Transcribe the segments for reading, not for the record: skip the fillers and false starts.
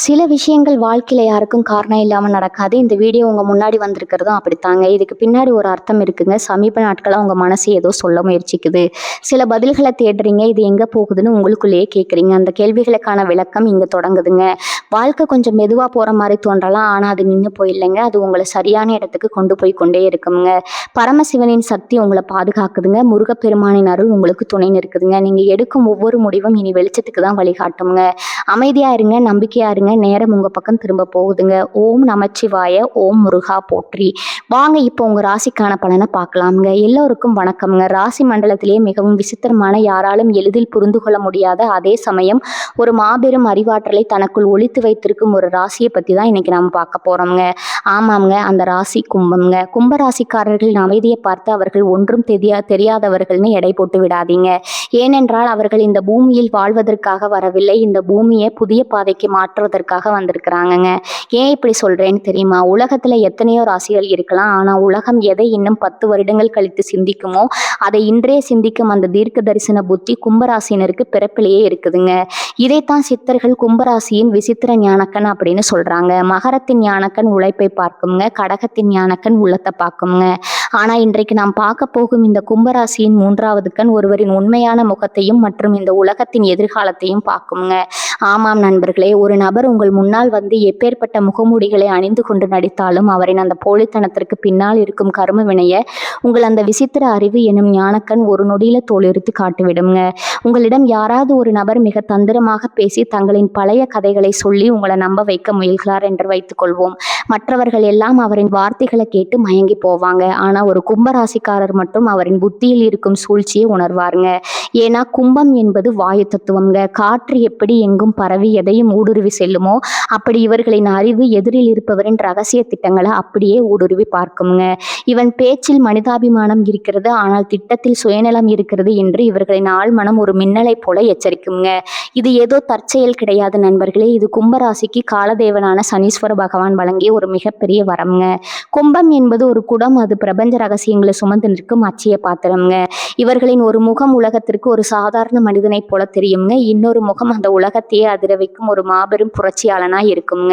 சில விஷயங்கள் வாழ்க்கையில யாருக்கும் காரணம் இல்லாம நடக்காது. இந்த வீடியோ உங்க முன்னாடி வந்திருக்கிறதும் அப்படித்தாங்க. இதுக்கு பின்னாடி ஒரு அர்த்தம் இருக்குங்க. சமீப நாட்களா உங்க மனசு ஏதோ சொல்ல முயற்சிக்குது. சில பதில்கள தேடுறீங்க. இது எங்க போகுதுன்னு உங்களுக்குள்ளேயே கேட்குறீங்க. அந்த கேள்விகளுக்கான விளக்கம் இங்க தொடங்குதுங்க. வாழ்க்கை கொஞ்சம் மெதுவா போற மாரி தோன்றலாம். ஆனா அது நின்னு போயில்லைங்க. அது உங்கள சரியான இடத்துக்கு கொண்டு போய் கொண்டே இருக்குங்க. பரமசிவனின் சக்தி உங்கள பாதுகாக்குதுங்க. முருகப்பெருமானின் அருள் உங்களுக்கு துணை நிற்குதுங்க. நீங்க எடுக்கும் ஒவ்வொரு முடிவும் இனி வெளிச்சத்துக்கு தான் வழிகாட்டும்ங்க. அமைதியா இருங்க, நம்பிக்கையா இருங்க. நேரம் உங்க பக்கம் திரும்ப போகுதுங்க. ஓம் நமச்சிவாய, ஓம் முருகா போற்றி. வாங்க இப்போ உங்க ராசிக்கான பலனை பார்க்கலாம்ங்க. எல்லோருக்கும் வணக்கம்ங்க. ராசி மண்டலத்திலேயே மிகவும் விசித்திரமான, யாராலும் எளிதில் புரிந்து கொள்ள முடியாத, அதே சமயம் ஒரு மாபெரும் அறிவாற்றலை தனக்குள் ஒளித்து வைத்திருக்கும் ஒரு ராசியை பத்தி தான் இன்னைக்கு நாம பார்க்க போறோம்ங்க. ஆமாம்ங்க, அந்த ராசி கும்பம்ங்க. கும்ப ராசிக்காரர்களின் அமைதியை பார்த்து அவர்கள் ஒன்றும் தெரியாதவர்கள்னு எடை போட்டு விடாதீங்க. ஏனென்றால் அவர்கள் இந்த பூமியில் வாழ்வதற்காக வரவில்லை. இந்த பூமியை புதிய பாதைக்கு மாற்றுவதற்காக வந்திருக்கிறாங்கங்க. ஏன் இப்படி சொல்றேன்னு தெரியுமா? உலகத்துல எத்தனையோ ராசிகள் இருக்கலாம். ஆனா உலகம் எதை இன்னும் 10 வருடங்கள் கழித்து சிந்திக்குமோ அதை இன்றே சிந்திக்கும் அந்த தீர்க்க தரிசன புத்தி கும்பராசினருக்கு பிறப்பிலேயே இருக்குதுங்க. இதைத்தான் சித்தர்கள் கும்பராசியின் விசித்திர ஞானக்கண் அப்படின்னு சொல்றாங்க. மகரத்தின் ஞானக்கண் உழைப்பை பார்க்குங்க, கடகத்தின் ஞானக்கண் உள்ளத்தை பார்க்குங்க. ஆனா இன்றைக்கு நாம் பார்க்க போகும் இந்த கும்பராசியின் 3வது கண் ஒருவரின் உண்மையான முகத்தையும் மற்றும் இந்த உலகத்தின் எதிர்காலத்தையும் பார்க்குங்க. ஆமாம் நண்பர்களே, ஒரு நபர் உங்கள் முன்னால் வந்து எப்பேற்பட்ட முகமூடிகளை அணிந்து கொண்டு நடித்தாலும் அவரின் அந்த போலித்தனத்திற்கு பின்னால் இருக்கும் கர்ம வினைய உங்கள் அந்த விசித்திர அறிவு எனும் ஞானக்கண் ஒரு நொடியில தோலுரித்து காட்டிவிடுங்க. உங்களிடம் யாராவது ஒரு நபர் மிக தந்திரமாக பேசி தங்களின் பழைய கதைகளை சொல்லி உங்களை நம்ப வைக்க முயல்கிறார் என்று வைத்துக் கொள்வோம். மற்றவர்கள் எல்லாம் அவரின் வார்த்தைகளை கேட்டு மயங்கி போவாங்க. ஆனா ஒரு கும்பராசிக்காரர் மட்டும் அவரின் புத்தியில் இருக்கும் சூழ்ச்சியை உணர்வாருங்க. ஏன்னா கும்பம் என்பது வாயு தத்துவம்ங்க. காற்று எப்படி எங்கும் பரவி எதையும் ஊடுருவி செல்லுமோ அப்படி இவர்களின் அறிவு எதிரில் இருப்பவரின் ரகசிய திட்டங்களை அப்படியே ஊடுருவி பார்க்குங்க. இவன் பேச்சில் மனிதாபிமானம் இருக்கிறது, ஆனால் திட்டத்தில் சுயநலம் இருக்கிறது என்று இவர்களின் ஆழ்மனம் ஒரு மின்னலை போல எச்சரிக்குங்க. இது ஏதோ தற்செயல் கிடையாது நண்பர்களே. இது கும்பராசிக்கு காலதேவனான சனீஸ்வர பகவான் வழங்கிய ஒரு மிகப்பெரிய வரம்ங்க. கும்பம் என்பது ஒரு குடம். அது பிரபஞ்ச ரகசியங்களை சுமந்து நிற்கும் அச்சய பாத்திரம்ங்க. இவர்களின் ஒரு முகம் உலகத்திற்கு ஒரு சாதாரண மனிதனை போல தெரியுங்க. இன்னொரு முகம் அந்த உலகத்தையே அதிர வைக்கும் ஒரு மாபெரும் புரட்சியாளனா இருக்குங்க.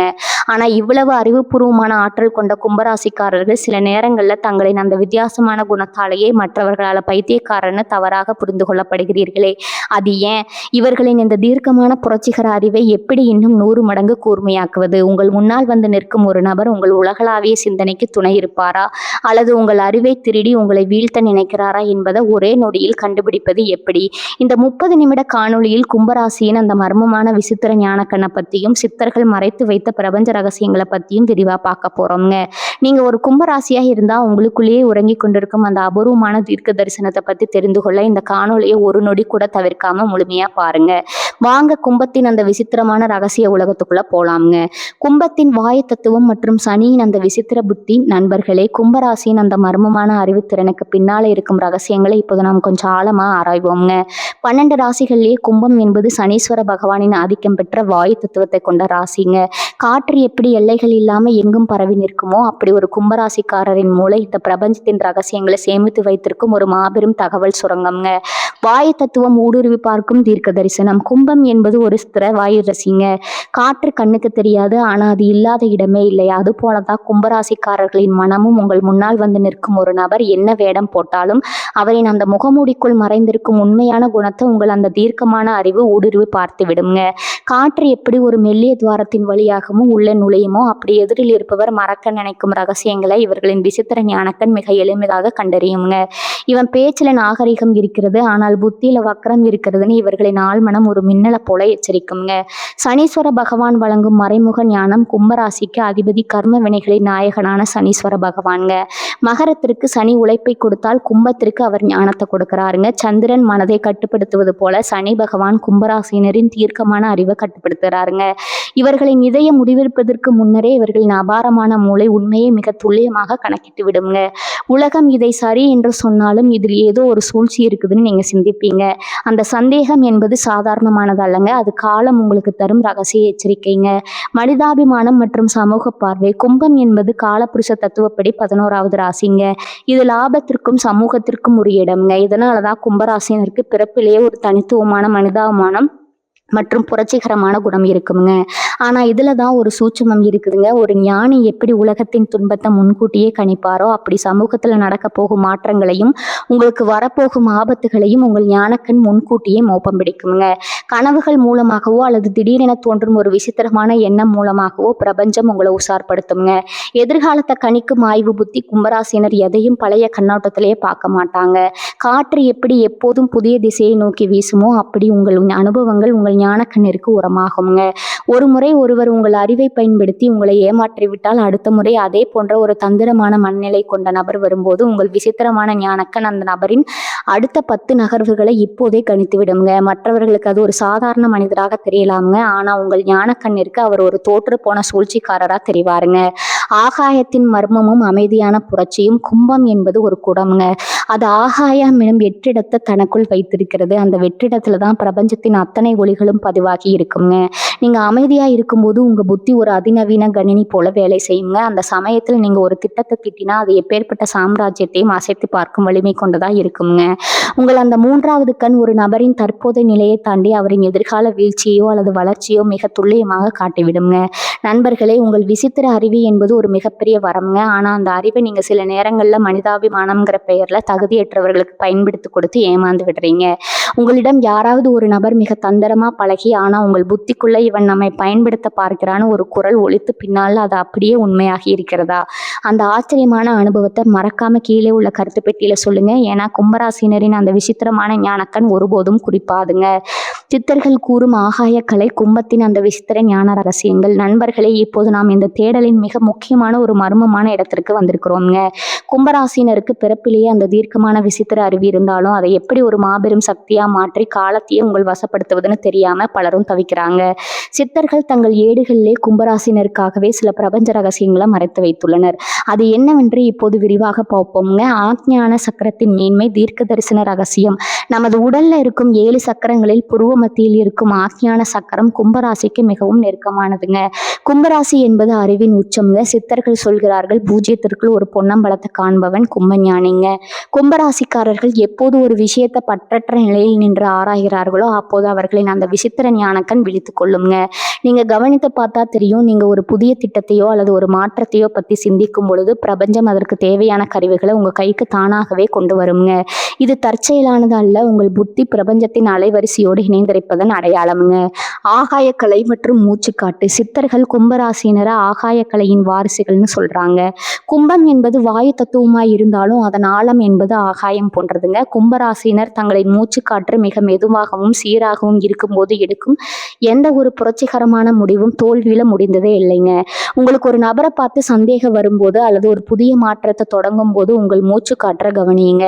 ஆனா இவ்வளவு அறிவுபூர்வமான ஆற்றல் கொண்ட கும்பராசிக்காரர்கள் சில நேரங்கள்ல தங்களின் அந்த வித்தியாசமான குணத்தாலேயே மற்றவர்களால் பைத்தியக்காரன்னு தவறாக புரிந்து கொள்ளப்படுகிறீர்களே, அது ஏன்? இவர்களின் இந்த தீர்க்கமான புரட்சிகர அறிவை எப்படி இன்னும் 100 மடங்கு கூர்மையாக்குவது? உங்கள் முன்னால் வந்து நிற்கும் ஒரு நபர் உங்கள் உலகளாவிய சிந்தனைக்கு துணை இருப்பாரா, அல்லது உங்கள் அறிவை திருடி உங்களை வீழ்த்த நினைக்கிறாரா என்பதை ஒரே நொடியில் கண்டுபிடிப்பது எப்படி? இந்த 30 நிமிட காணொளியில் கும்பராசியின் அந்த மர்மமான விசித்திர ஞானக்கண்ணை பத்தியும் சித்தர்கள் மறைத்து வைத்த பிரபஞ்ச ரகசியங்களை பத்தியும் விரிவா பார்க்க போறோம்ங்க. நீங்க ஒரு கும்பராசியா இருந்தா உங்களுக்குள்ளேயே உறங்கி கொண்டிருக்கும் அந்த அபூர்வமான தீர்க்க தரிசனத்தை பத்தி தெரிந்து கொள்ள இந்த காணொளியை ஒரு நொடி கூட தவிர்க்காம முழுமையா பாருங்க. வாங்க கும்பத்தின் அந்த விசித்திரமான ரகசிய உலகத்துக்குள்ள போலாம்ங்க. கும்பத்தின் வாயு தத்துவம் மற்றும் சனியின் அந்த விசித்திர புத்தி. நண்பர்களே, கும்பராசியின் அந்த மர்மமான அறிவுத்திறனுக்கு பின்னால இருக்கும் ரகசியங்களை இப்போது நாம் கொஞ்சம் ஆழமா ஆராய்வோம்ங்க. 12 ராசிகளிலேயே கும்பம் என்பது சனீஸ்வர பகவானின் ஆதிக்கம் பெற்ற வாயு தத்துவத்தை கொண்ட ராசிங்க. காற்று எப்படி எல்லைகள் இல்லாம எங்கும் பரவி நிற்குமோ அப்படி ஒரு கும்பராசிக்காரரின் மூளை இந்த பிரபஞ்சத்தின் ரகசியங்களை சேமித்து வைத்திருக்கும் ஒரு மாபெரும் தகவல் சுரங்கம்ங்க. வாயு தத்துவம் ஊடுருவி பார்க்கும் தீர்க்க தரிசனம். கும்பம் என்பது ஒரு ஸ்திர வாயு ரசிங்க. காற்று கண்ணுக்கு தெரியாது, ஆனா அது இல்லாத இடமே இல்லை. அது போலதான் கும்பராசிக்காரர்களின் மனமும். உங்கள் முன்னால் வந்து நிற்கும் ஒரு நபர் என்ன வேடம் போட்டாலும் அவரின் அந்த முகமூடிக்குள் மறைந்திருக்கும் உண்மையான குணத்தை உங்கள் அந்த தீர்க்கமான அறிவு ஊடுருவி பார்த்து விடுங்க. காற்று எப்படி ஒரு மெல்லிய துவாரத்தின் வழியாகவும் உள்ள நுழையுமோ அப்படி எதிரில் இருப்பவர் மறக்க நினைக்கும் ரகசியங்களை இவர்களின் விசித்திர ஞானக்கண் மிக எளிமையாக கண்டறியுங்க. இவன் பேச்சுல நாகரிகம் இருக்கிறது, ஆனால் புத்தியில வக்கரம் இருக்கிறதுன்னு இவர்களின் ஆழ்மனம் ஒரு மின்னலை போல எச்சரிக்குங்க. சனீஸ்வர பகவான் வழங்கும் மறைமுக ஞானம். கும்பராசிக்கு அதிபதி கர்ம வினைகளின் நாயகனான சனீஸ்வர பகவான்ங்க. மகரத்திற்கு சனி உழைப்பை கொடுத்தால் கும்பத்திற்கு அவர் ஞானத்தை கொடுக்கிறாருங்க. சந்திரன் மனதை கட்டுப்படுத்துவது போல சனி பகவான் கும்பராசினரின் தீர்க்கமான அறிவை கட்டுப்படுத்துகிறாருங்க. இவர்களின் இதய முடிவெடுப்பதற்கு முன்னரே இவர்களின் அபாரமான மூளை உண்மையை மிக துல்லியமாக கணக்கிட்டு விடுங்க. உலகம் இதை சரி என்று சொன்னாலும் இதில் ஏதோ ஒரு சூழ்ச்சி இருக்குதுன்னு நீங்க சிந்திப்பீங்க. அந்த சந்தேகம் என்பது சாதாரணமானது அல்லங்க. அது காலம் உங்களுக்கு தரும் ரகசிய எச்சரிக்கைங்க. மனிதாபிமானம் மற்றும் சமூக பார்வை. கும்பம் என்பது காலபுருஷ தத்துவப்படி 11வது ராசிங்க. இது லாபத்திற்கும் சமூகத்திற்கும் உரிய இடம்ங்க. இதனாலதான் கும்பராசினருக்கு பிறப்பிலேயே ஒரு தனித்துவமான மனிதாபிமானம் மற்றும் புரட்சிகரமான குணம் இருக்குங்க. ஆனால் இதில் தான் ஒரு சூட்சுமம் இருக்குதுங்க. ஒரு ஞானி எப்படி உலகத்தின் துன்பத்தை முன்கூட்டியே கணிப்பாரோ அப்படி சமூகத்தில் நடக்க போகும் மாற்றங்களையும் உங்களுக்கு வரப்போகும் ஆபத்துகளையும் உங்கள் ஞானக்கண் முன்கூட்டியே மோப்பம் பிடிக்குங்க. கனவுகள் மூலமாகவோ அல்லது திடீரென தோன்றும் ஒரு விசித்திரமான எண்ணம் மூலமாகவோ பிரபஞ்சம் உங்களை உசார்படுத்துங்க. எதிர்காலத்தை கணிக்கும் ஆய்வு புத்தி கும்பராசினர் எதையும் பழைய கண்ணோட்டத்திலேயே பார்க்க மாட்டாங்க. காற்று எப்படி எப்போதும் புதிய திசையை நோக்கி வீசுமோ அப்படி உங்கள் அனுபவங்கள் உங்கள் ஞானக்கண்ணிற்கு உரமாகுங்க. ஒரு முறை ஒருவர் உங்கள் அறிவை பயன்படுத்தி உங்களை ஏமாற்றிவிட்டால் அடுத்த முறை அதே போன்ற ஒரு தந்திரமான மனநிலை கொண்ட நபர் வரும்போது உங்கள் விசித்திரமான ஞானக்கண் அந்த நபரின் அடுத்த 10 நகர்வுகளை இப்போதே கணித்து விடுங்க. மற்றவர்களுக்கு அது ஒரு சாதாரண மனிதராக தெரியலாமுங்க. ஆனால் உங்கள் ஞானக்கண்ணிற்கு அவர் ஒரு தோற்று போன சூழ்ச்சிக்காரராக தெரிவாருங்க. ஆகாயத்தின் மர்மமும் அமைதியான புரட்சியும். கும்பம் என்பது ஒரு குடம்ங்க. அது ஆகாயம் எனும் வெற்றிடத்தை தனக்குள் வைத்திருக்கிறது. அந்த வெற்றிடத்துல தான் பிரபஞ்சத்தின் அத்தனை ஒளிகளும் பதிவாகி இருக்குங்க. நீங்க அமைதியா இருக்கும்போது உங்க புத்தி ஒரு அதிநவீன கணினி போல வேலை செய்யுங்க. அந்த சமயத்துல நீங்க ஒரு திட்டத்தை திட்டினா அது எப்பேற்பட்ட சாம்ராஜ்யத்தையும் அசைத்து பார்க்கும் வலிமை கொண்டதா இருக்குங்க. உங்கள் அந்த 3வது கண் ஒரு நபரின் தற்போதைய நிலையை தாண்டி அவரின் எதிர்கால வீழ்ச்சியோ அல்லது வளர்ச்சியோ மிக துல்லியமாக காட்டிவிடுங்க. நண்பர்களே, உங்கள் விசித்திர அறிவு என்பது ஒரு மிகப்பெரிய வரம்ங்க. ஆனா அந்த அறிவை நீங்க சில நேரங்கள்ல மனிதாபிமானம்ங்கிற பெயர்ல தகுதியற்றவர்களுக்கு பயன்படுத்தி கொடுத்து ஏமாந்து விடுறீங்க. உங்களிடம் யாராவது ஒரு நபர் மிக தந்திரமா பழகி ஆனா உங்கள் புத்திக்குள்ள இவன் நம்மை பயன்படுத்த பார்க்கிறான்னு ஒரு குரல் ஒலித்து பின்னால் அது அப்படியே உண்மையாகி இருக்கிறதா? அந்த ஆச்சரியமான அனுபவத்தை மறக்காம கீழே உள்ள கருத்து பெட்டியில சொல்லுங்க. ஏன்னா கும்பராசினரின் அந்த விசித்திரமான ஞானக்கண் ஒருபோதும் குறிப்பாதுங்க. சித்தர்கள் கூறும் ஆகாய கலை, கும்பத்தின் அந்த விசித்திர ஞான ரகசியங்கள். நண்பர்களே, இப்போது நாம் இந்த தேடலின் மிக முக்கியமான ஒரு மர்மமான இடத்திற்கு வந்திருக்கிறோம்ங்க. கும்பராசினருக்கு பிறப்பிலேயே அந்த தீர்க்கமான விசித்திர அறிவு இருந்தாலும் அதை எப்படி ஒரு மாபெரும் சக்தியா மாற்றி காலத்தையே உங்கள் வசப்படுத்துவதுன்னு தெரியாம பலரும் தவிக்கிறாங்க. சித்தர்கள் தங்கள் ஏடுகளிலே கும்பராசினருக்காகவே சில பிரபஞ்ச ரகசியங்களை மறைத்து வைத்துள்ளனர். அது என்னவென்று இப்போது விரிவாக பார்ப்போம்ங்க. ஆக்ஞான சக்கரத்தின் மேன்மை. தீர்க்க தரிசன ரகசியம். நமது உடல்ல இருக்கும் 7 சக்கரங்களில் புருவ மத்தியில் இருக்கும் ஆக்ஞான சக்கரம் கும்பராசிக்கு மிகவும் நெருக்கமானதுங்க. கும்பராசி என்பது அறிவின் உச்சம்ங்க. சித்தர்கள் சொல்கிறார்கள், பூஜ்யத்திற்குள் ஒரு பொன்னம்பலத்தை காண்பவன் கும்பஞானிங்க. கும்பராசிக்காரர்கள் எப்போது ஒரு விஷயத்தை பற்றற்ற நிலையில் நின்று ஆராய்கிறார்களோ அப்போது அவர்களின் அந்த விசித்திர ஞானக்கண் விழித்து கொள்ளுங்க. நீங்க கவனித்து பார்த்தா தெரியும். நீங்க ஒரு புதிய திட்டத்தையோ அல்லது ஒரு மாற்றத்தையோ பத்தி சிந்திக்கும் பொழுது பிரபஞ்சம் அதற்கு தேவையான கருவிகளை உங்க கைக்கு தானாகவே கொண்டு வருங்க. இது தற்செயலானது அல்ல. உங்கள் புத்தி பிரபஞ்சத்தின் அலைவரிசையோடு இணைந்திருப்பதன் அடையாளமுங்க. ஆகாயக்கலை மற்றும் மூச்சுக்காட்டு. சித்தர்கள் கும்பராசினரை ஆகாயக்கலையின் வாரிசுகள்னு சொல்றாங்க. கும்பம் என்பது வாயு தத்துவமாய் இருந்தாலும் அதன் ஆழம் என்பது ஆகாயம் போன்றதுங்க. கும்பராசினர் தங்களின் மூச்சுக்காற்று மிக மெதுவாகவும் சீராகவும் இருக்கும்போது எடுக்கும் எந்த ஒரு புரட்சிகரமான முடிவும் தோல்வியில முடிந்ததே இல்லைங்க. உங்களுக்கு ஒரு நபரை பார்த்து சந்தேகம் வரும்போது அல்லது ஒரு புதிய மாற்றத்தை தொடங்கும் போது உங்கள் மூச்சுக்காற்றை கவனியுங்க.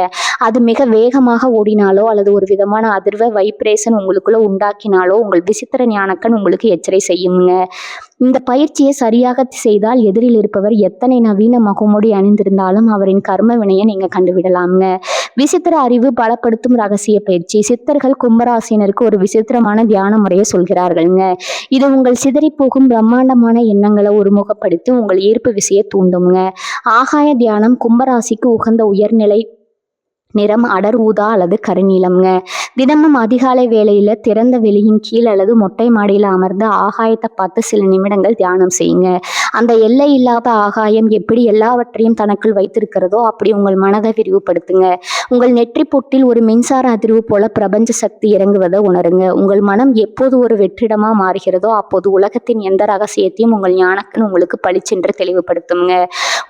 அது மிக வேகமாக ஓடினாலோ அல்லது ஒரு விதமான அதிர்வை வைப்ரேஷன் உங்களுக்குள்ள உண்டாக்கினாலோ உங்கள் விசித்திர ஞானக்கண் உங்களுக்கு எச்சரிக்கை செய்யுங்க. இந்த பயிற்சியை சரியாக செய்தால் எதிரில் இருப்பவர் எத்தனை நவீன முகமூடி அணிந்திருந்தாலும் அவரின் கர்ம வினையை நீங்க கண்டுவிடலாம்ங்க. விசித்திர அறிவு பலப்படுத்தும் ரகசிய பயிற்சி. சித்தர்கள் கும்பராசினருக்கு ஒரு விசித்திரமான தியான முறையை சொல்கிறார்கள்ங்க. இது உங்கள் சிதறி போகும் பிரம்மாண்டமான எண்ணங்களை ஒருமுகப்படுத்தி உங்கள் ஈர்ப்பு விசையை தூண்டுங்க. ஆகாய தியானம். கும்பராசிக்கு உகந்த உயர்நிலை நிறம் அடர் ஊதா அல்லது கருநீலம்ங்க. தினமும் அதிகாலை வேளையில திறந்த வெளியின் கீழ் அல்லது மொட்டை மாடியில் அமர்ந்து ஆகாயத்தை பார்த்து சில நிமிடங்கள் தியானம் செய்யுங்க. அந்த எல்லை இல்லாத ஆகாயம் எப்படி எல்லாவற்றையும் தனக்குள் வைத்திருக்கிறதோ அப்படி உங்கள் மனதை விரிவுபடுத்துங்க. உங்கள் நெற்றி பொட்டில் ஒரு மின்சார அதிர்வு போல பிரபஞ்ச சக்தி இறங்குவதை உணருங்க. உங்கள் மனம் எப்போது ஒரு வெற்றிடமா மாறுகிறதோ அப்போது உலகத்தின் எந்த ரகசியத்தையும் உங்கள் ஞானக்கண் உங்களுக்கு பளிச்சென்று தெளிவுபடுத்துங்க.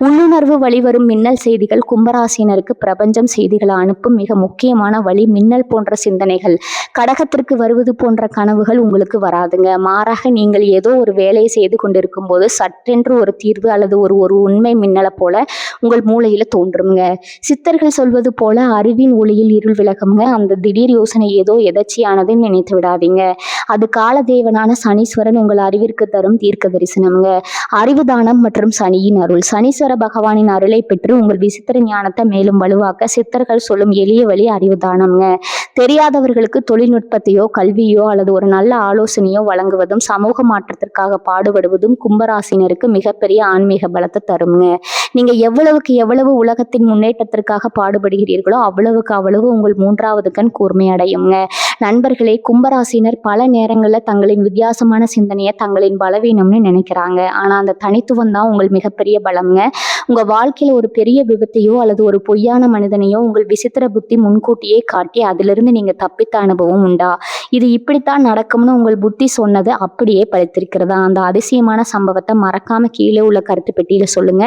உள்ளுணர்வு வழிவரும் மின்னல் செய்திகள். கும்பராசினருக்கு பிரபஞ்சம் செய்திகள் அனுப்பும் மிக முக்கியமான வழி மின்னல் போன்ற சிந்தனைகள். கடகத்திற்கு வருவது போன்ற கனவுகள் உங்களுக்கு வராதுங்க. மாறாக நீங்கள் ஏதோ ஒரு வேலையை செய்து கொண்டிருக்கும் போது சற்றென்று ஒரு தீர்வு அல்லது ஒரு உண்மை மின்னலை போல உங்கள் மூளையில தோன்றுங்க. சித்தர்கள் சொல்வது போல அறிவின் ஒளியில் இருள் விலகுங்க. அந்த திடீர் யோசனை ஏதோ எதர்ச்சியானதுன்னு நினைத்து விடாதீங்க. அது காலதேவனான சனீஸ்வரன் உங்கள் அறிவிற்கு தரும் தீர்க்க தரிசனம்ங்க. அறிவு தானம் மற்றும் சனியின் அருள். சனீஸ்வர பகவானின் அருளை பெற்று உங்கள் விசித்திர ஞானத்தை மேலும் வலுவாக்க சித்தர்கள் சொல்லும் எளிய வழி அறிவு தானம்ங்க. தெரியாதவர்களுக்கு தொழில்நுட்பத்தையோ கல்வியோ அல்லது ஒரு நல்ல ஆலோசனையோ வழங்குவதும் சமூக மாற்றத்திற்காக பாடுபடுவதும் கும்பராசினருக்கு மிகப்பெரிய ஆன்மீக பலத்தை தருங்க. நீங்க எவ்வளவுக்கு எவ்வளவு உலகத்தின் முன்னேற்றத்திற்காக பாடுபடுகிறீர்களோ அவ்வளவுக்கு அவ்வளவு உங்கள் 3வது கண் கூர்மை அடையுங்க. நண்பர்களே, கும்பராசினர் பல நேரங்களில் தங்களின் வித்தியாசமான சிந்தனையை தங்களின் பலவீனம்னு நினைக்கிறாங்க. ஆனா அந்த தனித்துவம் தான் உங்கள் மிகப்பெரிய பலம்ங்க. உங்க வாழ்க்கையில ஒரு பெரிய விபத்தையோ அல்லது ஒரு பொய்யான மனிதனையோ உங்கள் விசித்திர புத்தி முன்கூட்டியே காட்டி அதிலிருந்து நீங்க தப்பித்த அனுபவம் உண்டா? இது இப்படித்தான் நடக்கும்னு உங்கள் புத்தி சொன்னது அப்படியே பழித்திருக்கிறதா? அந்த அதிசயமான சம்பவத்தை மறக்காம கீழே உள்ள கருத்து பெட்டியில சொல்லுங்க.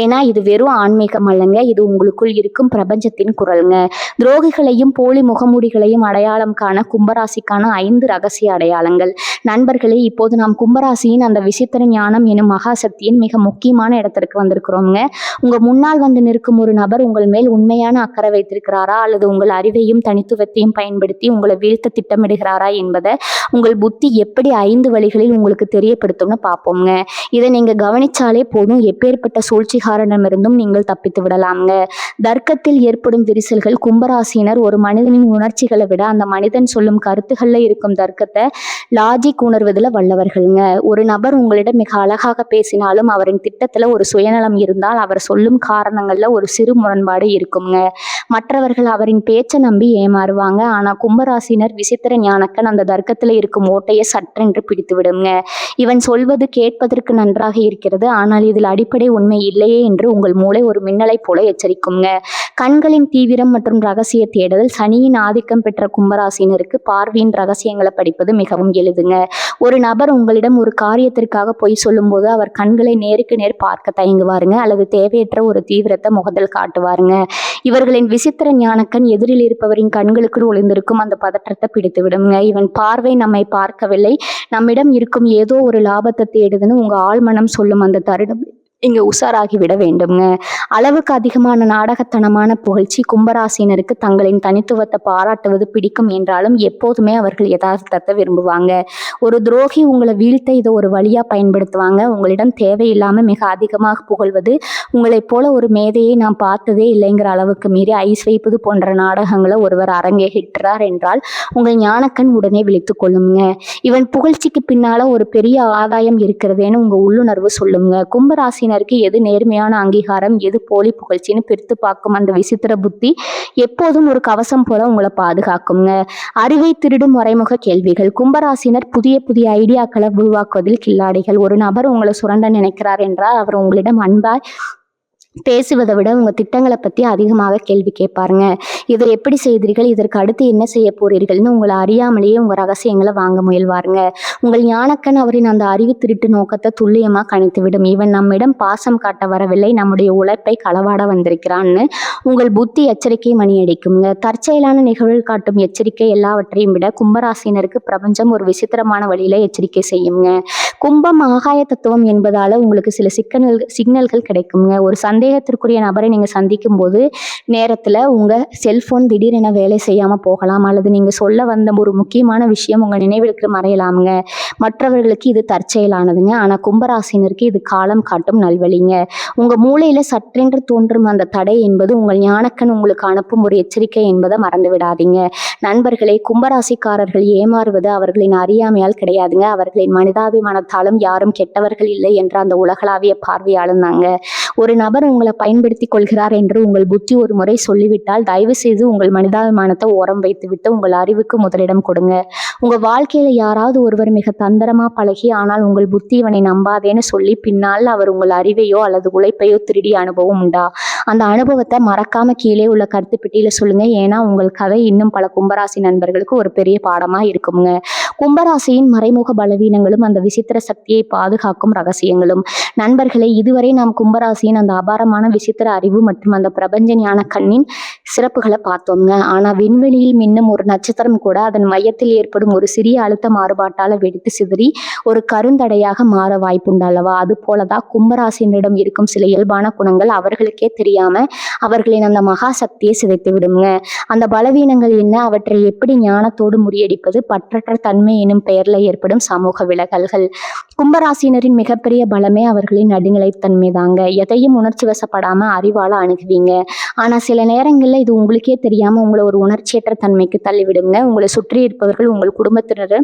ஏன்னா இது வெறும் ஆன்மீகம் அல்லங்க, இது உங்களுக்குள் இருக்கும் பிரபஞ்சத்தின் குரலுங்க. துரோகிகளையும் போலி முகமூடிகளையும் அடையாளம் காண கும்பராசிக்கான 5 ரகசிய அடையாளங்கள். நண்பர்களே, இப்போது நாம் கும்பராசியின் அந்த விசித்திர ஞானம் எனும் மகாசக்தியின் மிக முக்கியமான இடத்திற்கு வந்திருக்கிறோங்க. உங்க முன்னால் வந்து நிற்கும் ஒரு நபர் உங்கள் மேல் உண்மையான அக்கறை வைத்திருக்கிறாரா அல்லது உங்கள் அறிவையும் தனித்துவத்தையும் பயன்படுத்தி உங்களை வீழ்த்த திட்டமிடுகிறாரா என்பதை உங்கள் புத்தி எப்படி 5 வழிகளில் உங்களுக்கு தெரியப்படுத்தும்னு பார்ப்போங்க. இதை நீங்க கவனிச்சாலே போதும், எப்பேற்பட்ட சூழ்ச்சிகாரனிடமிருந்தும் நீங்கள் தப்பித்து விடலாம்ங்க. தர்க்கத்தில் ஏற்படும் விரிசல்கள். கும்பராசினர் ஒரு மனிதனின் உணர்ச்சிகளை விட அந்த மனிதன் சொல்லும் கருத்துக்கள்ல இருக்கும் தர்க்கத்தை லாஜிக் உணர்வதில் வல்லவர்கள்ங்க. ஒரு நபர் உங்களிடம் மிக அழகாக பேசினாலும் அவரின் திட்டத்துல ஒரு சுயநலம் இருந்தால் அவர் சொல்லும் காரணங்கள்ல ஒரு சிறு முரண்பாடு இருக்குங்க. மற்றவர்கள் அவரின் பேச்சை நம்பி ஏமாறுவாங்க. ஆனா கும்பராசினர் விசித்திர ஞானக்கன் அந்த தர்க்கத்துல இருக்கும் ஓட்டையை சற்றென்று பிடித்து விடுங்க. இவன் சொல்வது கேட்பதற்கு நன்றாக இருக்கிறது, ஆனால் இதில் அடிப்படை உண்மை இல்லையே என்று உங்கள் மூளை ஒரு மின்னலை போல எச்சரிக்குங்க. கண்களின் தீவிரம் மற்றும் ரகசிய தேடுதல். சனியின் ஆதிக்கம் பெற்ற கும்பராசினருக்கு பார்வையின் ரகசியங்களை படிப்பது மிகவும் எளிதுங்க. ஒரு நபர் உங்களிடம் ஒரு காரியத்திற்காக பொய் சொல்லும் போது அவர் கண்களை நேருக்கு நேர் பார்க்க தயங்குவாருங்க அல்லது தேவையற்ற ஒரு தீவிரத்தை முகத்தில் காட்டுவாருங்க. இவர்களின் விசித்திர ஞானக்கண் எதிரில் இருப்பவரின் கண்களுக்குள் ஒளிந்திருக்கும் அந்த பதற்றத்தை பிடித்து விடுங்க. இவன் பார்வை நம்மை பார்க்கவில்லை, நம்மிடம் இருக்கும் ஏதோ ஒரு லாபத்தை தேடுதுன்னு உங்க ஆழ்மனம் சொல்லும் அந்த தருணம் இங்க உஷாராகி விட வேண்டும்ங்க. அளவுக்கு அதிகமான நாடகத்தனமான புகழ்ச்சி. கும்பராசினருக்கு தங்களின் தனித்துவத்தை பாராட்டுவது பிடிக்கும் என்றாலும் எப்போதுமே அவர்கள் யதார்த்தத்தை விரும்புவாங்க. ஒரு துரோகி உங்களை வீழ்த்த இதை ஒரு வழியா பயன்படுத்துவாங்க. உங்களிடம் தேவையில்லாம மிக அதிகமாக புகழ்வது, உங்களைப் போல ஒரு மேதையை நான் பார்த்ததே இல்லைங்கிற அளவுக்கு மீறி ஐஸ் வைப்பது போன்ற நாடகங்களை ஒருவர் அரங்கேற்றார் என்றால் உங்கள் ஞானக்கண் உடனே விழித்துக் கொள்ளுங்க. இவன் புகழ்ச்சிக்கு பின்னால ஒரு பெரிய ஆதாயம் இருக்கிறதுன்னு உங்க உள்ளுணர்வு சொல்லுங்க. கும்பராசினர் எது நேர்மையான அங்கீகாரம், எது போலி புகழ்ச்சின்னு பிரித்து பார்க்கும் அந்த விசித்திர புத்தி எப்போதும் ஒரு கவசம் போல உங்களை பாதுகாக்குங்க. அறிவை திருடும் மறைமுக கேள்விகள். கும்பராசினர் புதிய புதிய ஐடியாக்களை உருவாக்குவதில் கில்லாடிகள். ஒரு நபர் உங்களை சுரண்ட நினைக்கிறார் என்றால் அவர் உங்களிடம் அன்பாய் பேசுவதை விட உங்க திட்டங்களை பத்தி அதிகமாக கேள்வி கேட்பாருங்க. இதை எப்படி செய்தீர்கள், இதற்கு அடுத்து என்ன செய்ய போறீர்கள்னு உங்களை அறியாமலேயே உங்க ரகசியங்களை வாங்க முயல்வாருங்க. உங்கள் ஞானக்கண் அவரின் அந்த அறிவு திருட்டு நோக்கத்தை துல்லியமா கணித்துவிடும். இவன் நம்மிடம் பாசம் காட்ட வரவில்லை, நம்முடைய உழைப்பை களவாட வந்திருக்கிறான்னு உங்கள் புத்தி எச்சரிக்கை மணி அடிக்குங்க. தற்செயலான நிகழ்வுகள் காட்டும் எச்சரிக்கை எல்லாவற்றையும் விட கும்பராசினருக்கு பிரபஞ்சம் ஒரு விசித்திரமான வழியில எச்சரிக்கை செய்யுங்க. கும்பம் ஆகாய தத்துவம் என்பதால உங்களுக்கு சில சிக்னல்கள் கிடைக்குங்க. ஒரு சந்தேகத்திற்குரிய நபரை நீங்க சந்திக்கும் போது நேரத்துல உங்க செல்போன் திடீரென வேலை செய்யாம போகலாம் அல்லது நீங்க சொல்ல வந்த ஒரு முக்கியமான விஷயம் உங்க நினைவிற்கு மறையலாமுங்க. மற்றவர்களுக்கு இது தற்செயலானதுங்க, ஆனா கும்பராசினருக்கு இது காலம் காட்டும் நல்வழிங்க. உங்க மூளையில சற்றென்று தோன்றும் அந்த தடை என்பது உங்கள் ஞானக்கண் உங்களுக்கு அனுப்பும் ஒரு எச்சரிக்கை என்பதை மறந்து விடாதீங்க. நண்பர்களே, கும்பராசிக்காரர்கள் ஏமாறுவது அவர்களின் அறியாமையால் கிடையாதுங்க, அவர்களின் மனிதாபிமானத்தாலும் யாரும் கெட்டவர்கள் இல்லை என்ற அந்த உலகளாவிய பார்வையாலும் தாங்க. ஒரு நபர் உங்களை பயன்படுத்தி கொள்கிறார் என்று உங்கள் புத்தி ஒரு முறை சொல்லிவிட்டால் தயவு செய்து உங்கள் மனிதாபிமானத்தை ஓரம் வைத்துவிட்டு உங்கள் அறிவுக்கு முதலிடம் கொடுங்க. உங்க வாழ்க்கையில யாராவது ஒருவர் மிக தந்திரமா பழகி ஆனால் உங்கள் புத்தி இவனை நம்பாதேன்னு சொல்லி பின்னால் அவர் உங்கள் அறிவையோ அல்லது உழைப்பையோ திருடிய அனுபவம் உண்டா? அந்த அனுபவத்தை மறக்காம கீழே உள்ள கருத்து பெட்டியில சொல்லுங்க. ஏன்னா உங்கள் கதை இன்னும் பல கும்பராசி நண்பர்களுக்கு ஒரு பெரிய பாடமா இருக்குங்க. கும்பராசியின் மறைமுக பலவீனங்களும் அந்த விசித்திர சக்தியை பாதுகாக்கும் ரகசியங்களும். நண்பர்களே, இதுவரை நாம் கும்பராசியின் அந்த அபாரமான விசித்திர அறிவு மற்றும் அந்த பிரபஞ்ச ஞான கண்ணின் சிறப்புகளை பார்த்தோங்க. ஆனா விண்வெளியில் மின்னும் ஒரு நட்சத்திரம் கூட அதன் மையத்தில் ஏற்படும் ஒரு சிறிய அழுத்த மாறுபாட்டால வெடித்து சிதறி ஒரு கருந்தடையாக மாற வாய்ப்புண்டு அல்லவா? அது போலதான் கும்பராசினரிடம் இருக்கும் சில இயல்பான குணங்கள் அவர்களுக்கே தெரியாம அவர்களின் அந்த மகா சக்தியை சிதைத்து விடுங்க. அந்த பலவீனங்கள் என்ன, அவற்றை எப்படி ஞானத்தோடு முறியடிப்பது, பற்றற்ற தன்மை எனும் பெயர்ல ஏற்படும் சமூக விலகல்கள். கும்பராசினரின் மிகப்பெரிய பலமே அவர்களின் நடுநிலைத்தன்மை தாங்க. எதையும் உணர்ச்சி வசப்படாம அறிவால அணுகுவீங்க. ஆனா சில நேரங்கள்ல இது உங்களுக்கே தெரியாம உங்களை ஒரு உணர்ச்சியற்ற தன்மைக்கு தள்ளிவிடுங்க. உங்களை சுற்றி இருப்பவர்கள் உங்கள் குடும்பத்தினர்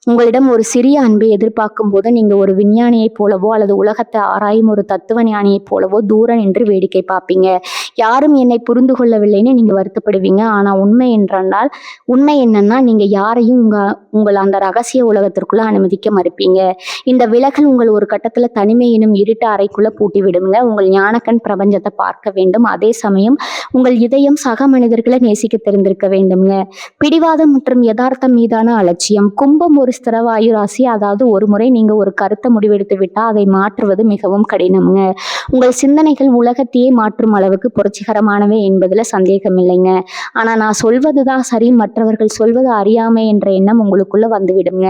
உங்களிடம் ஒரு சிறிய அன்பை எதிர்பார்க்கும் போது நீங்க ஒரு விஞ்ஞானியைப் போலவோ அல்லது உலகத்தை ஆராயும் ஒரு தத்துவ ஞானியைப் போலவோ தூரம் நின்று வேடிக்கை பார்ப்பீங்க. யாரும் என்னை புரிந்து கொள்ளவில்லைன்னு நீங்க வருத்தப்படுவீங்க. ஆனா உண்மை என்னன்னா நீங்க யாரையும் உங்கள் அந்த ரகசிய உலகத்திற்குள்ள அனுமதிக்க மறுப்பீங்க. இந்த விலகல் உங்கள் ஒரு கட்டத்துல தனிமை எனும் இருட்டு அறைக்குள்ள பூட்டி விடுங்க. உங்கள் ஞானக்கண் பிரபஞ்சத்தை பார்க்க வேண்டும். அதே சமயம் உங்கள் இதயம் சக மனிதர்களை நேசிக்க தெரிந்திருக்க வேண்டும்ங்க. பிடிவாதம் மற்றும் யதார்த்தம் மீதான அலட்சியம். கும்பம் ஒரு ஸ்திரவாயு ராசி. அதாவது ஒரு முறை நீங்க ஒரு கருத்தை முடிவெடுத்து விட்டா அதை மாற்றுவது மிகவும் கடினம்ங்க. உங்கள் சிந்தனைகள் உலகத்தையே மாற்றும் அளவுக்கு புரட்சிகரமானவை என்பதுல சந்தேகம் இல்லைங்க. ஆனா நான் சொல்வதுதான் சரி, மற்றவர்கள் சொல்வது அறியாமை என்ற எண்ணம் உங்களுக்குள்ள வந்துவிடுங்க.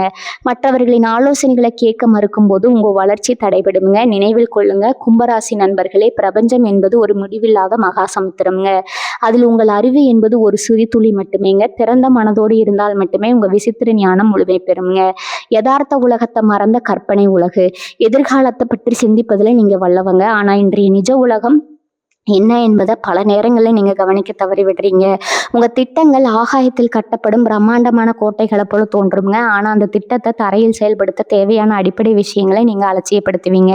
மற்றவர்களின் ஆலோசனைகளை கேட்க மறுக்கும் போது உங்க வளர்ச்சி தடைபடுங்க. நினைவில் கொள்ளுங்க கும்பராசி நண்பர்களே, பிரபஞ்சம் என்பது ஒரு முடிவில்லாத மகாசமுத்திரம்ங்க. அதில் உங்கள் அறிவு என்பது ஒரு சிறிதுளி மட்டுமேங்க. திறந்த மனதோடு இருந்தால் மட்டுமே உங்க விசித்திர ஞானம் முழுமை பெறுங்க. யதார்த்த உலகத்தை மறந்த கற்பனை உலகு. எதிர்காலத்தை பற்றி சிந்திப்பதில் நீங்க வல்லவங்க. ஆனா இன்றைய நிஜ உலகம் என்ன என்பதை பல நேரங்களில் நீங்க கவனிக்க தவறி விடுறீங்க. உங்க திட்டங்கள் ஆகாயத்தில் கட்டப்படும் பிரம்மாண்டமான கோட்டைகளை போல தோன்றுங்க. ஆனா அந்த திட்டத்தை தரையில் செயல்படுத்த தேவையான அடிப்படை விஷயங்களை நீங்க அலட்சியப்படுத்துவீங்க.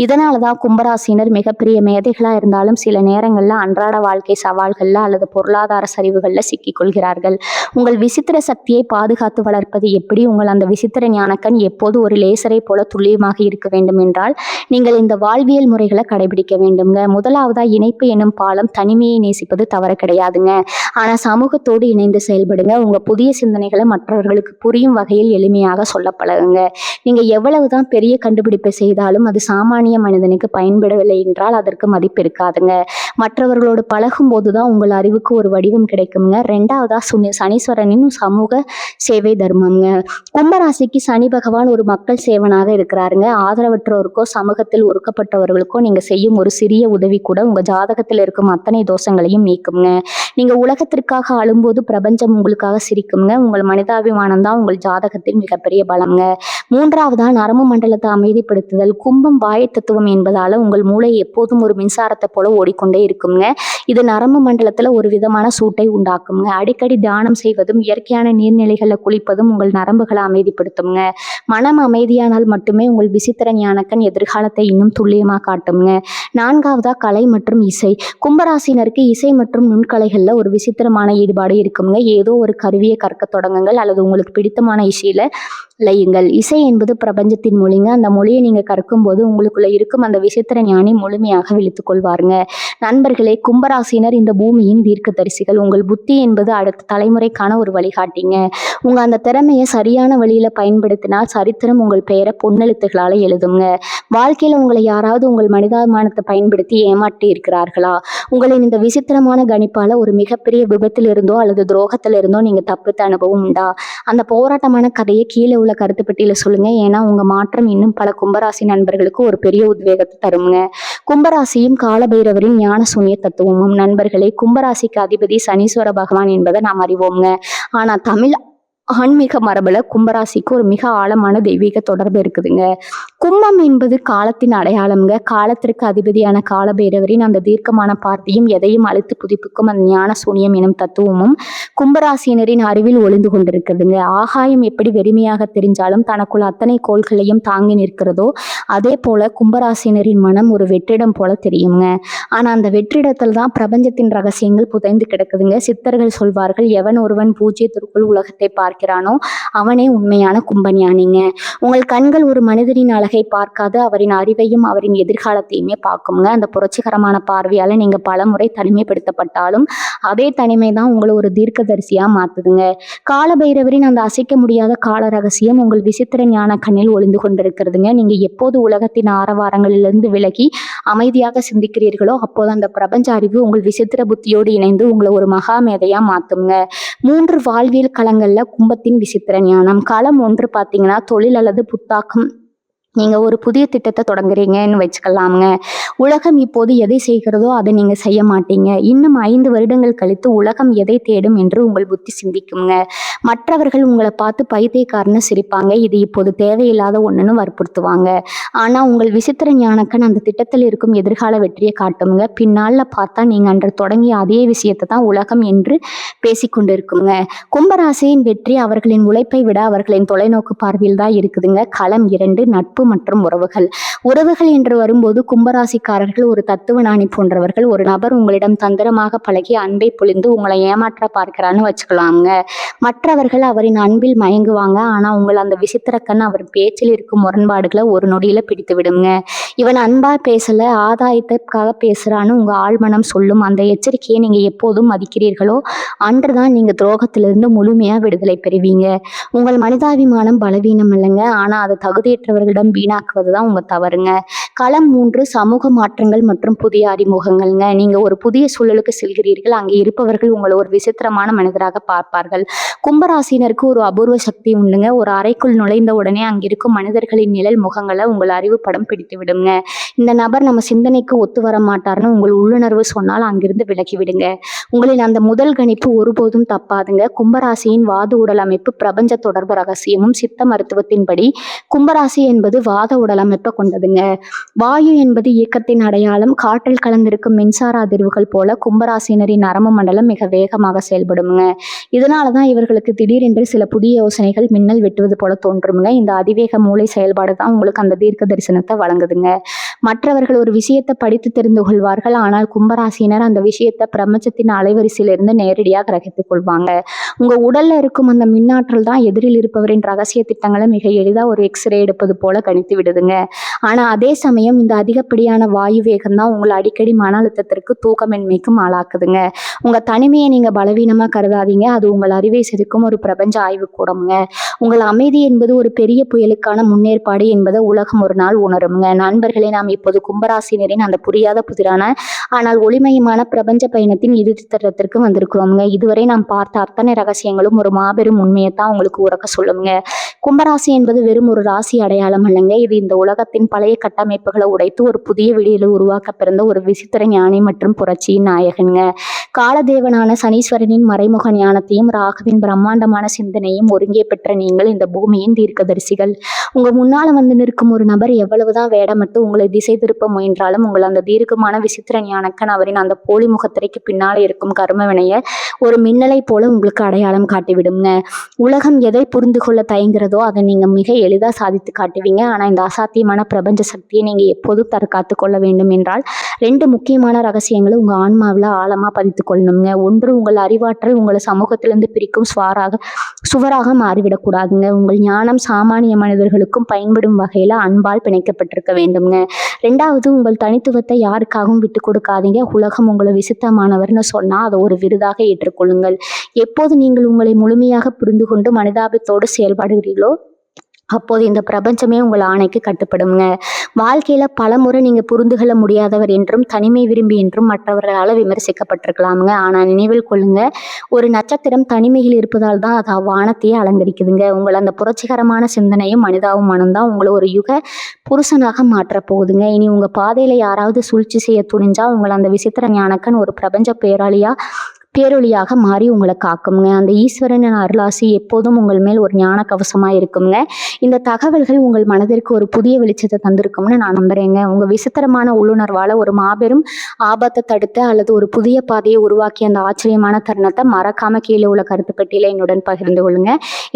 இதனாலதான் கும்பராசினர் மிகப்பெரிய மேதைகளா இருந்தாலும் சில நேரங்கள்ல அன்றாட வாழ்க்கை சவால்கள்ல அல்லது பொருளாதார சரிவுகள்ல சிக்கிக் கொள்கிறார்கள். உங்கள் விசித்திர சக்தியை பாதுகாத்து வளர்ப்பது எப்படி? உங்கள் அந்த விசித்திர ஞானக்கண் எப்போது ஒரு லேசரை போல துல்லியமாக இருக்க வேண்டும் என்றால் நீங்கள் இந்த வாழ்வியல் முறைகளை கடைபிடிக்க வேண்டும்ங்க. முதலாவதா இணைப்பு எனும் பாலம். தனிமையை நேசிப்பது தவறு கிடையாதுங்க. ஆனா சமூகத்தோடு இணைந்து செயல்படுங்க. உங்க புதிய சிந்தனைகளை மற்றவர்களுக்கு புரியும் வகையில் எளிமையாக சொல்ல பழகுங்க. நீங்க எவ்வளவுதான் பெரிய கண்டுபிடிப்பை செய்தாலும் அது சாமானிய மனிதனுக்கு பயன்படவில்லை என்றால் அதற்கு மதிப்பு இருக்காதுங்க. மற்றவர்களோடு பழகும் போதுதான் உங்கள் அறிவுக்கு ஒரு வடிவம் கிடைக்குங்க. ரெண்டாவதா சனீஸ்வரனின் சமூக சேவை தர்மம்ங்க. கும்பராசிக்கு சனி பகவான் ஒரு மக்கள் சேவனாக இருக்கிறாருங்க. ஆதரவற்றோருக்கோ சமூகத்தில் ஒடுக்கப்பட்டவர்களுக்கோ நீங்க செய்யும் ஒரு சிறிய உதவி கூட உங்க ஜாதகத்தில் இருக்கும் அத்தனை தோஷங்களையும் நீக்குங்க. நீங்க உலகத்திற்காக அழும்போது பிரபஞ்சம் உங்களுக்காக சிரிக்குங்க. உங்கள் மனிதாபிமானம் தான் உங்கள் ஜாதகத்தின் மிகப்பெரிய பலம்ங்க. மூன்றாவதா நரம்பு மண்டலத்தை அமைதிப்படுத்துதல். கும்பம் வாயு தத்துவம் என்பதால உங்கள் மூளை எப்போதும் ஒரு மின்சாரத்தை போல ஓடிக்கொண்டே இருக்குங்க. இது நரம்பு மண்டலத்துல ஒரு விதமான சூட்டை உண்டாக்குங்க. அடிக்கடி தியானம் செய்வதும் இயற்கையான நீர்நிலைகளில் குளிப்பதும் உங்கள் நரம்புகளை அமைதிப்படுத்துங்க. மனம் அமைதியானால் மட்டுமே உங்கள் விசித்திர ஞானக்கண் எதிர்காலத்தை இன்னும் துல்லியமாக காட்டுங்க. நான்காவதா கலை மற்றும் இசை. கும்பராசினருக்கு இசை மற்றும் நுண்கலைகள்ல ஒரு விசித்திரமான ஈடுபாடு இருக்குங்க. ஏதோ ஒரு கருவியை கற்க தொடங்குங்கள் அல்லது உங்களுக்கு பிடித்தமான இசையில லயுங்கள். இசை என்பது பிரபஞ்சத்தின் மொழிங்க. அந்த மொழியை நீங்க கற்கும்போது உங்களுக்குள்ள இருக்கும் அந்த விசித்திர ஞானி முழுமையாக விழித்துக் கொள்வாருங்க. நண்பர்களே, கும்பராசினர் இந்த பூமியின் தீர்க்கதரிசிகள். உங்கள் புத்தி என்பது அடுத்த தலைமுறைக்கான ஒரு வழிகாட்டிங்க. உங்க அந்த திறமையை சரியான வழியில பயன்படுத்தினால் சரித்திரம் உங்கள் பெயரை பொன்னெழுத்துகளால எழுதுங்க. வாழ்க்கையில உங்களை யாராவது உங்கள் மனிதாபிமானத்தை பயன்படுத்தி ஏமாற்றி இருக்கிறார்களா? உங்களின் இந்த விசித்திரமான கணிப்பால ஒரு மிகப்பெரிய விபத்தில் இருந்தோ அல்லது துரோகத்துல இருந்தோ நீங்க தப்பித்த அனுபவம் உண்டா? அந்த போராட்டமான கதையை கீழே உள்ள கருத்து பெட்டியில சொல்லுங்க. ஏன்னா உங்க மாற்றம் இன்னும் பல கும்பராசி நண்பர்களுக்கு ஒரு பெரிய உத்வேகத்தை தருங்க. கும்பராசியும் காலபைரவரின் ஞான சூன்ய தத்துவமும். நண்பர்களே, கும்பராசிக்கு அதிபதி சனீஸ்வர பகவான் என்பதை நாம் அறிவோங்க. ஆனா தமிழ் ஆன்மீக மரபுல கும்பராசிக்கு ஒரு மிக ஆழமான தெய்வீக தொடர்பு இருக்குதுங்க. கும்பம் என்பது காலத்தின் அடையாளம்ங்க. காலத்திற்கு அதிபதியான காலபைரவரின் அந்த தீர்க்கமான பார்வையும் எதையும் அழுத்து புதுப்பிக்கும் அந்த ஞான சூன்யம் எனும் தத்துவமும் கும்பராசினரின் அறிவில் ஒளிந்து கொண்டிருக்குதுங்க. ஆகாயம் எப்படி வெறுமையாக தெரிஞ்சாலும் தனக்குள் அத்தனை கோள்களையும் தாங்கி நிற்கிறதோ அதே போல கும்பராசினரின் மனம் ஒரு வெற்றிடம் போல தெரியுங்க. ஆனா அந்த வெற்றிடத்தில் தான் பிரபஞ்சத்தின் ரகசியங்கள் புதைந்து கிடக்குதுங்க. சித்தர்கள் சொல்வார்கள், எவன் ஒருவன் பூஜ்யத்திற்குள் உலகத்தை பார்க்கிறானோ அவனே உண்மையான கும்பஞானிங்க. உங்கள் கண்கள் ஒரு மனிதனின் அழகை பார்க்காது, அவரின் அறிவையும் அவரின் எதிர்காலத்தையுமே பார்க்குங்க. அந்த புரட்சிகரமான பார்வையால நீங்க பல முறை தனிமைப்படுத்தப்பட்டாலும் அதே தனிமை தான் உங்களை ஒரு தீர்க்கதரிசியா மாத்துதுங்க. காலபைரவரின் அந்த அசைக்க முடியாத கால ரகசியம் உங்கள் விசித்திர ஞான கண்ணில் ஒளிந்து கொண்டிருக்கிறதுங்க. நீங்க எப்போது உலகத்தின் ஆரவாரங்களிலிருந்து விலகி அமைதியாக சிந்திக்கிறீர்களோ அப்போது அந்த பிரபஞ்ச அறிவு உங்கள் விசித்திர புத்தியோடு இணைந்து உங்களை ஒரு மகா மேதையா மாத்துங்க. 3 வாழ்வியல் களங்கள்ல கும்பத்தின் விசித்திர ஞானம். களம் 1 பார்த்தீங்கன்னா தொழில் அல்லது புத்தாக்கம். நீங்க ஒரு புதிய திட்டத்தை தொடங்குறீங்கன்னு வச்சுக்கலாமுங்க. உலகம் இப்போது எதை செய்கிறதோ அதை நீங்க செய்ய மாட்டீங்க. இன்னும் 5 வருடங்கள் கழித்து உலகம் எதை தேடும் என்று உங்கள் புத்தி சிந்திக்குங்க. மற்றவர்கள் உங்களை பார்த்து பைத்தியக்காரன்னு சிரிப்பாங்க. இது இப்போது தேவையில்லாத ஒண்ணுன்னு வற்புறுத்துவாங்க. ஆனா உங்கள் விசித்திர ஞானக்கண் அந்த திட்டத்தில் இருக்கும் எதிர்கால வெற்றியை காட்டுங்க. பின்னால பார்த்தா நீங்க அன்று தொடங்கிய அதே விஷயத்தை தான் உலகம் என்று பேசிக்கொண்டு இருக்குங்க. கும்பராசியின் வெற்றி அவர்களின் உழைப்பை விட அவர்களின் தொலைநோக்கு பார்வையில் தான் இருக்குதுங்க. களம் 2 நட்பு மற்றும் உறவுகள். உறவுகள் என்று வரும்போது கும்பராசிக்காரர்கள் ஒரு தத்துவ ஞானி போன்றவர்கள். ஒரு நபர் உங்களிடம் தந்திரமாக பழகி அன்பை பொழிந்து உங்களை ஏமாற்ற பார்க்கிறான்னு வச்சுக்கலாங்க. மற்றவர்கள் அவரின் அன்பில் மயங்குவாங்க. ஆனா உங்கள் அந்த விசித்திர கண் அவர் பேச்சில் இருக்கும் முரண்பாடுகளை ஒரு நொடியில பிடித்து விடுங்க. இவன் அன்பா பேசல, ஆதாயத்திற்காக பேசுறான்னு உங்க ஆழ்மனம் சொல்லும். அந்த எச்சரிக்கையை நீங்க எப்போதும் மதிக்கிறீர்களோ அன்றுதான் நீங்க துரோகத்திலிருந்து முழுமையா விடுதலை பெறுவீங்க. உங்கள் மனிதாபிமானம் பலவீனம் இல்லைங்க, ஆனா அதை தகுதியற்றவர்களிடம் வீணாக்குவதுதான் உங்க தவறுங்க. களம் 3 சமூக மாற்றங்கள் மற்றும் புதிய அறிமுகங்கள்ங்க. நீங்க ஒரு புதிய சூழலுக்கு செல்கிறீர்கள். அங்கே இருப்பவர்கள் உங்களை ஒரு விசித்திரமான மனிதராக பார்ப்பார்கள். கும்பராசினருக்கு ஒரு அபூர்வ சக்தி உண்டுங்க. ஒரு அறைக்குள் நுழைந்த உடனே அங்கிருக்கும் மனிதர்களின் நிழல் முகங்களை உங்கள் அறிவு படம் பிடித்து விடுங்க. இந்த நபர் நம்ம சிந்தனைக்கு ஒத்து வர மாட்டார்னு உங்கள் உள்ளுணர்வு சொன்னால் அங்கிருந்து விலகி விடுங்க. உங்களின் அந்த முதல் கணிப்பு ஒருபோதும் தப்பாதுங்க. கும்பராசியின் வாத உடல் அமைப்பு பிரபஞ்ச தொடர்பு ரகசியமும் சித்த மருத்துவத்தின்படி கும்பராசி என்பது வாத உடல் அமைப்பை கொண்டதுங்க. வாயு என்பது இயக்கத்தின் அடையாளம். காற்றில் கலந்திருக்கும் மின்சார அதிர்வுகள் போல கும்பராசினரின் நரம்பு மண்டலம் மிக வேகமாக செயல்படுங்க. இதனாலதான் இவர்களுக்கு திடீரென்று சில புதிய யோசனைகள் மின்னல் வெட்டுவது போல தோன்றுங்க. இந்த அதிவேக மூளை செயல்பாடு தான் உங்களுக்கு அந்த தீர்க்க தரிசனத்தை வழங்குதுங்க. மற்றவர்கள் ஒரு விஷயத்தை படித்து தெரிந்து கொள்வார்கள். ஆனால் கும்பராசினர் அந்த விஷயத்தை பிரபஞ்சத்தின் அலைவரிசையிலிருந்து நேரடியாக கிரகித்துக் கொள்வாங்க. உங்க உடல்ல இருக்கும் அந்த மின்னாற்றல் தான் எதிரில் இருப்பவரின் ரகசிய திட்டங்களை மிக எளிதா ஒரு எக்ஸ்ரே எடுப்பது போல கணித்து விடுதுங்க. ஆனா அதே சமயம் இந்த அதிகப்படியான வாயு வேகம் தான் உங்களை அடிக்கடி மன அழுத்தத்திற்கு தூக்கமின்மைக்கும் ஆளாக்குதுங்க. உங்க தனிமையை நீங்க பலவீனமா கருதாதீங்க. அது உங்கள் அறிவை செதுக்கும் ஒரு பிரபஞ்ச ஆய்வு கூடமுங்க. உங்கள் அமைதி என்பது ஒரு பெரிய புயலுக்கான முன்னேற்பாடு என்பதை உலகம் ஒரு நாள் உணருங்க. நண்பர்களே, நாம் இப்போது கும்பராசினரின் அந்த புரியாத புதிரான ஆனால் ஒளிமயமான பிரபஞ்ச பயணத்தின் இறுதி தருணத்திற்கு வந்திருக்கிறோம்ங்க. இதுவரை நாம் பார்த்த அத்தனை ரகசியங்களும் ஒரு மாபெரும் உண்மையைத்தான் உங்களுக்கு உறக்க சொல்லுங்க. கும்பராசி என்பது வெறும் ஒரு ராசி அடையாளம் அல்லங்க. இது இந்த உலகத்தின் பழைய கட்டமைப்புகளை உடைத்து ஒரு புதிய விடியலை உருவாக்க பிறந்த ஒரு விசித்திர ஞானி மற்றும் புரட்சியின் நாயகனுங்க. காலதேவனான சனீஸ்வரனின் மறைமுக ஞானத்தையும் ராகுவின் பிரம்மாண்டமான சிந்தனையும் ஒருங்கே பெற்ற நீங்கள் இந்த பூமியின் தீர்க்கதரிசிகள். உங்க முன்னால வந்து நிற்கும் ஒரு நபர் எவ்வளவுதான் வேடமிட்டு உங்களை திசை திருப்ப முயன்றாலும் உங்கள் அந்த தீர்க்கமான விசித்திர ஞானக்கன் அவரின் அந்த போலி முகத்திரைக்கு பின்னாலே இருக்கும் கர்ம வினைய ஒரு மின்னலை போல உங்களுக்கு அடையாளம் காட்டிவிடுங்க. உலகம் எதை புரிந்து கொள்ள தயங்குறதோ அதை நீங்க மிக எளிதா சாதித்து காட்டுவீங்க. ஆனா இந்த அசாத்தியமான பிரபஞ்ச சக்தியை நீங்க எப்போதும் தற்காத்து கொள்ள வேண்டும் என்றால் 2 முக்கியமான ரகசியங்களை உங்க ஆன்மாவில் ஆழமா பதித்து கொள்ளணுங்க. ஒன்று, உங்கள் அறிவாற்றல் உங்களை சமூகத்திலிருந்து பிரிக்கும் சுவராக மாறிவிடக்கூடாதுங்க. உங்கள் ஞானம் சாமானிய மனிதர்களுக்கும் பயன்படும் வகையில அன்பால் பிணைக்கப்பட்டிருக்க வேண்டும்ங்க. 2வது, உங்கள் தனித்துவத்தை யாருக்காகவும் விட்டு கொடுக்காதீங்க. உலகம் உங்களை விசித்தமானவர்னு சொன்னா அதை ஒரு விருதாக ஏற்றுக்கொள்ளுங்கள். எப்போது நீங்கள் உங்களை முழுமையாக புரிந்து கொண்டு மனிதாபித்தோடு செயல்படுகிறீர்களோ அப்போது இந்த பிரபஞ்சமே உங்கள் ஆணைக்கு கட்டுப்படுங்க. வாழ்க்கையில பலமுறை நீங்க புரிந்து கொள்ள முடியாதவர் என்றும் தனிமை விரும்பி என்றும் மற்றவர்களால் விமர்சிக்கப்பட்டிருக்கலாமுங்க. ஆனா நினைவில் கொள்ளுங்க, ஒரு நட்சத்திரம் தனிமையில் இருப்பதால் தான் அது வானத்தையே அலங்கரிக்குதுங்க. உங்கள் அந்த புரட்சிகரமான சிந்தனையும் மனிதாபிமானம் தான் உங்களை ஒரு யுக புருஷனாக மாற்ற போகுதுங்க. இனி உங்க பாதையில யாராவது சூழ்ச்சி செய்ய துணிஞ்சா உங்கள் அந்த விசித்திர ஞானக்கன் ஒரு பிரபஞ்ச பேரொளியாக மாறி உங்களை காக்குங்க. அந்த ஈஸ்வரனின் அருளாசி எப்போதும் உங்கள் மேல் ஒரு ஞான கவசமா இருக்குங்க. இந்த தகவல்கள் உங்கள் மனதிற்கு ஒரு புதிய வெளிச்சத்தை தந்திருக்கும்னு நான் நம்புறேங்க. உங்க விசித்திரமான உள்ளுணர்வால ஒரு மாபெரும் ஆபத்தை தடுத்த அல்லது ஒரு புதிய பாதையை உருவாக்கிய அந்த ஆச்சரியமான தருணத்தை மறக்காம கீழே உள்ள கருத்து பெட்டியில என்னுடன் பகிர்ந்து கொள்ளுங்க.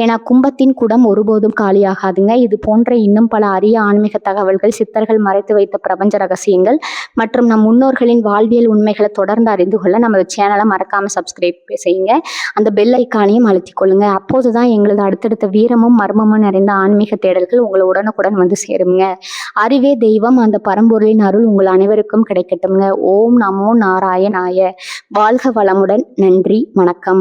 ஏன்னா கும்பத்தின் குடம் ஒருபோதும் காலியாகாதுங்க. இது போன்ற இன்னும் பல அரிய ஆன்மீக தகவல்கள், சித்தர்கள் மறைத்து வைத்த பிரபஞ்ச ரகசியங்கள் மற்றும் நம் முன்னோர்களின் வாழ்வியல் உண்மைகளை தொடர்ந்து அறிந்து கொள்ள நமது சேனலை மறக்காம சப்ஸ்கிரைப் செய்யுங்க. அந்த பெல் ஐக்கானையும் அழுத்திக் கொள்ளுங்க. அப்போதுதான் எங்களது அடுத்தடுத்த வீரமும் மர்மமும் நிறைந்த ஆன்மீக தேடல்கள் உங்களை உடனுக்குடன் வந்து சேருங்க. அறிவே தெய்வம். அந்த பரம்பொருளின் அருள் உங்கள் அனைவருக்கும் கிடைக்கட்டும்ங்க. ஓம் நமோ நாராயணாய. வாழ்க வளமுடன். நன்றி, வணக்கம்.